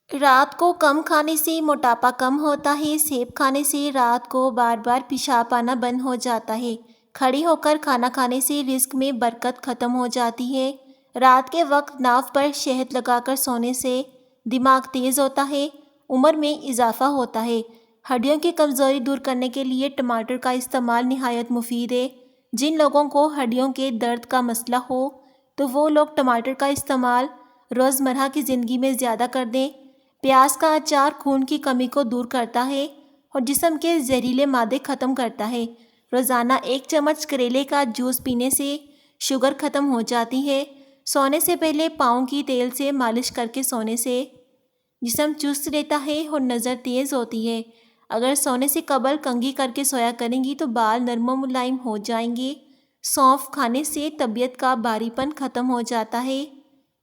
رات کو کم کھانے سے موٹاپا کم ہوتا ہے۔ سیب کھانے سے رات کو بار بار پیشاب آنا بند ہو جاتا ہے۔ کھڑی ہو کر کھانا کھانے سے رزق میں برکت ختم ہو جاتی ہے۔ رات کے وقت ناف پر شہد لگا کر سونے سے دماغ تیز ہوتا ہے، عمر میں اضافہ ہوتا ہے۔ ہڈیوں کی کمزوری دور کرنے کے لیے ٹماٹر کا استعمال نہایت مفید ہے۔ جن لوگوں کو ہڈیوں کے درد کا مسئلہ ہو تو وہ لوگ ٹماٹر کا استعمال روزمرہ کی زندگی میں زیادہ کر دیں۔ پیاز کا اچار خون کی کمی کو دور کرتا ہے اور جسم کے زہریلے مادے ختم کرتا ہے۔ روزانہ 1 چمچ کریلے کا جوس پینے سے شوگر ختم ہو جاتی ہے۔ سونے سے پہلے پاؤں کی تیل سے مالش کر کے سونے سے جسم چست رہتا ہے اور نظر تیز ہوتی ہے۔ اگر سونے سے قبل کنگھی کر کے سویا کریں گی تو بال نرم و ملائم ہو جائیں گے۔ سونف کھانے سے طبیعت کا بھاری پن ختم ہو جاتا ہے۔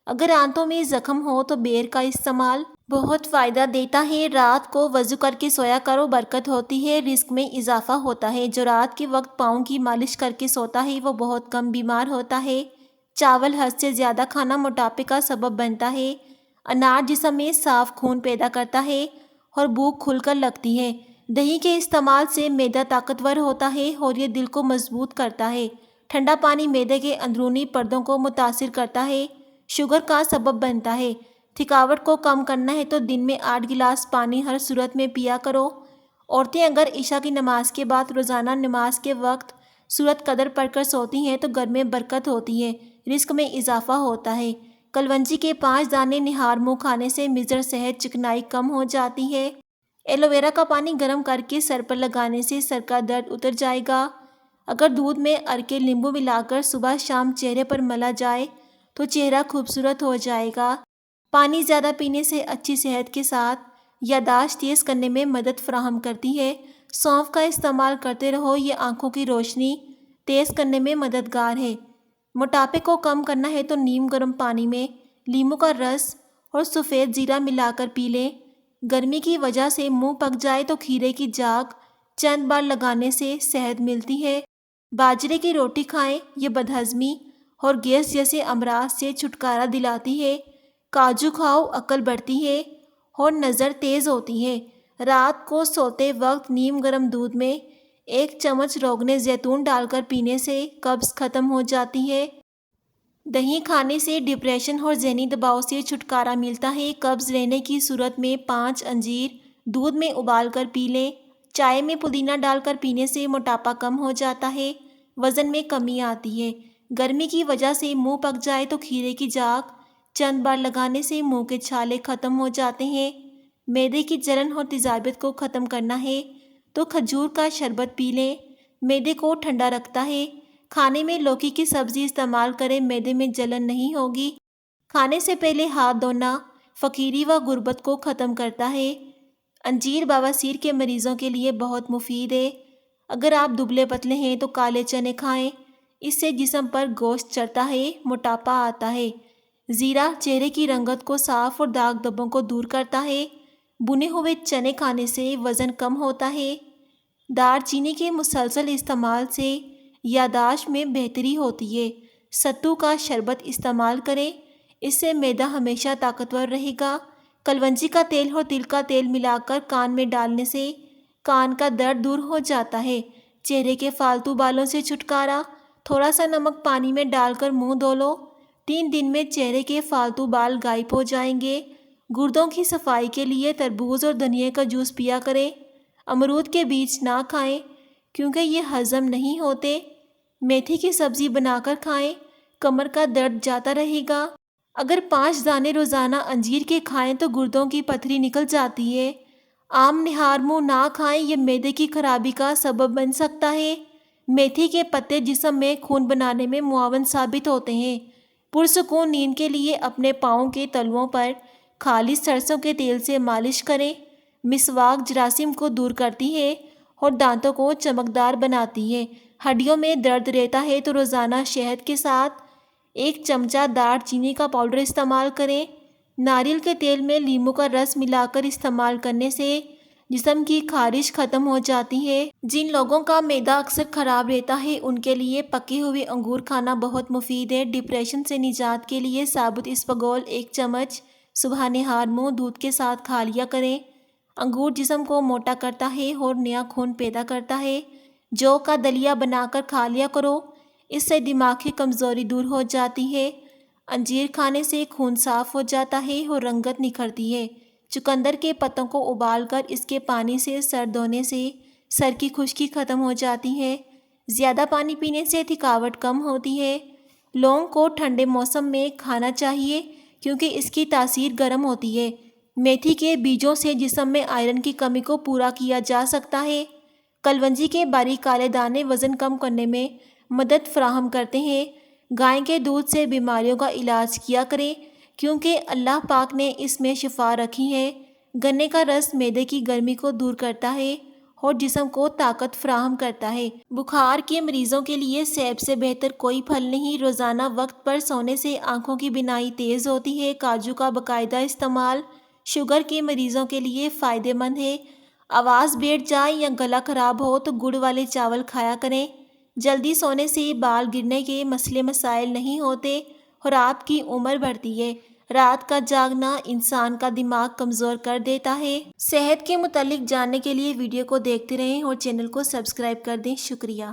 اگر آنتوں میں زخم ہو تو بیر کا استعمال بہت فائدہ دیتا ہے۔ رات کو وضو کر کے سویا کرو، برکت ہوتی ہے، رزق میں اضافہ ہوتا ہے۔ جو رات کے وقت پاؤں کی مالش کر کے سوتا ہے وہ بہت کم بیمار ہوتا ہے۔ چاول حد سے زیادہ کھانا موٹاپے کا سبب بنتا ہے۔ انار جسم میں صاف خون پیدا کرتا ہے اور بھوک کھل کر لگتی ہے۔ دہی کے استعمال سے معدہ طاقتور ہوتا ہے اور یہ دل کو مضبوط کرتا ہے۔ ٹھنڈا پانی معدے کے اندرونی پردوں کو متاثر کرتا ہے، شوگر کا سبب بنتا ہے۔ تھکاوٹ کو کم کرنا ہے تو دن میں 8 گلاس پانی ہر صورت میں پیا کرو۔ عورتیں اگر عشاء کی نماز کے بعد روزانہ نماز کے وقت سورۃ قدر پڑھ کر سوتی ہیں تو گھر میں برکت ہوتی ہے، رزق میں اضافہ ہوتا ہے۔ کلونجی کے 5 دانے نہار منہ کھانے سے مضر صحت چکنائی کم ہو جاتی ہے۔ ایلو ویرا کا پانی گرم کر کے سر پر لگانے سے سر کا درد اتر جائے گا۔ اگر دودھ میں عرق لیمبو ملا کر صبح شام چہرے پر ملا جائے تو چہرہ خوبصورت ہو جائے گا۔ پانی زیادہ پینے سے اچھی صحت کے ساتھ یادداشت تیز کرنے میں مدد فراہم کرتی ہے۔ سونف کا استعمال کرتے رہو، یہ آنکھوں کی روشنی تیز کرنے میں مددگار ہے۔ موٹاپے کو کم کرنا ہے تو نیم گرم پانی میں لیموں کا رس اور سفید زیرہ ملا کر پی لیں۔ گرمی کی وجہ سے منہ پک جائے تو کھیرے کی جاگ چند بار لگانے سے صحت ملتی ہے۔ باجرے کی روٹی کھائیں، یہ بدہضمی اور گیس جیسے امراض سے چھٹکارا دلاتی ہے۔ کاجو کھاؤ، عقل بڑھتی ہے اور نظر تیز ہوتی ہے۔ رات کو سوتے وقت نیم گرم دودھ میں 1 چمچ روغن زیتون ڈال کر پینے سے قبض ختم ہو جاتی ہے۔ دہی کھانے سے ڈپریشن اور ذہنی دباؤ سے چھٹکارا ملتا ہے۔ قبض رہنے کی صورت میں 5 انجیر دودھ میں ابال کر پی لیں۔ چائے میں پودینہ ڈال کر پینے سے موٹاپا کم ہو جاتا ہے، وزن میں کمی آتی ہے۔ گرمی کی وجہ سے منہ پک جائے تو کھیرے کی جاگ چند بار لگانے سے منہ کے چھالے ختم ہو جاتے ہیں۔ معدے کی جلن اور تیزابیت کو ختم کرنا ہے تو کھجور کا شربت پی لیں، معدے کو ٹھنڈا رکھتا ہے۔ کھانے میں لوکی کی سبزی استعمال کریں، معدے میں جلن نہیں ہوگی۔ کھانے سے پہلے ہاتھ دھونا فقیری و غربت کو ختم کرتا ہے۔ انجیر بواسیر کے مریضوں کے لیے بہت مفید ہے۔ اگر آپ دبلے پتلے ہیں تو کالے چنے کھائیں، اس سے جسم پر گوشت چڑھتا ہے، موٹاپا آتا ہے۔ زیرہ چہرے کی رنگت کو صاف اور داغ دھبوں کو دور کرتا ہے۔ بھنے ہوئے چنے کھانے سے وزن کم ہوتا ہے۔ دار چینی کے مسلسل استعمال سے یادداشت میں بہتری ہوتی ہے۔ ستو کا شربت استعمال کریں، اس سے معدہ ہمیشہ طاقتور رہے گا۔ کلونجی کا تیل اور تل کا تیل ملا کر کان میں ڈالنے سے کان کا درد دور ہو جاتا ہے۔ چہرے کے فالتو بالوں سے چھٹکارا، تھوڑا سا نمک پانی میں ڈال کر منہ دھو لو، 3 دن میں چہرے کے فالتو بال غائب ہو جائیں گے۔ گردوں کی صفائی کے لیے تربوز اور دھنیا کا جوس پیا کریں۔ امرود کے بیج نہ کھائیں کیونکہ یہ ہضم نہیں ہوتے۔ میتھی کی سبزی بنا کر کھائیں، کمر کا درد جاتا رہے گا۔ اگر 5 دانے روزانہ انجیر کے کھائیں تو گردوں کی پتھری نکل جاتی ہے۔ عام نہار منہ نہ کھائیں، یہ معدے کی خرابی کا سبب بن سکتا ہے۔ میتھی کے پتے جسم میں خون بنانے میں معاون ثابت ہوتے ہیں۔ پرسکون نیند کے لیے اپنے پاؤں کے تلوؤں پر خالص سرسوں کے تیل سے مالش کریں۔ مسواک جراثیم کو دور کرتی ہے اور دانتوں کو چمکدار بناتی ہے۔ ہڈیوں میں درد رہتا ہے تو روزانہ شہد کے ساتھ 1 چمچہ دار چینی کا پاؤڈر استعمال کریں۔ ناریل کے تیل میں لیموں کا رس ملا کر استعمال کرنے سے جسم کی خارش ختم ہو جاتی ہے۔ جن لوگوں کا معدہ اکثر خراب رہتا ہے ان کے لیے پکے ہوئے انگور کھانا بہت مفید ہے۔ ڈپریشن سے نجات کے لیے ثابوت اسفغول 1 چمچ صبح نہار منہ دودھ کے ساتھ کھا لیا کریں۔ انگور جسم کو موٹا کرتا ہے اور نیا خون پیدا کرتا ہے۔ جو کا دلیا بنا کر کھا لیا کرو، اس سے دماغ کی کمزوری دور ہو جاتی ہے۔ انجیر کھانے سے خون صاف ہو جاتا ہے اور رنگت نکھرتی ہے۔ چقندر کے پتوں کو ابال کر اس کے پانی سے سر دھونے سے سر کی خشکی ختم ہو جاتی ہے۔ زیادہ پانی پینے سے تھکاوٹ کم ہوتی ہے۔ لونگ کو ٹھنڈے موسم میں کھانا چاہیے کیونکہ اس کی تاثیر گرم ہوتی ہے۔ میتھی کے بیجوں سے جسم میں آئرن کی کمی کو پورا کیا جا سکتا ہے۔ کلونجی کے باریک کالے دانے وزن کم کرنے میں مدد فراہم کرتے ہیں۔ گائے کے دودھ سے بیماریوں کا علاج کیا کریں کیونکہ اللہ پاک نے اس میں شفا رکھی ہے۔ گنے کا رس معدے کی گرمی کو دور کرتا ہے اور جسم کو طاقت فراہم کرتا ہے۔ بخار کے مریضوں کے لیے سیب سے بہتر کوئی پھل نہیں۔ روزانہ وقت پر سونے سے آنکھوں کی بینائی تیز ہوتی ہے۔ کاجو کا باقاعدہ استعمال شوگر کے مریضوں کے لیے فائدہ مند ہے۔ آواز بیٹھ جائے یا گلا خراب ہو تو گڑ والے چاول کھایا کریں۔ جلدی سونے سے بال گرنے کے مسائل نہیں ہوتے اور آپ کی عمر بڑھتی ہے۔ رات کا جاگنا انسان کا دماغ کمزور کر دیتا ہے۔ صحت کے متعلق جاننے کے لیے ویڈیو کو دیکھتے رہیں اور چینل کو سبسکرائب کر دیں۔ شکریہ۔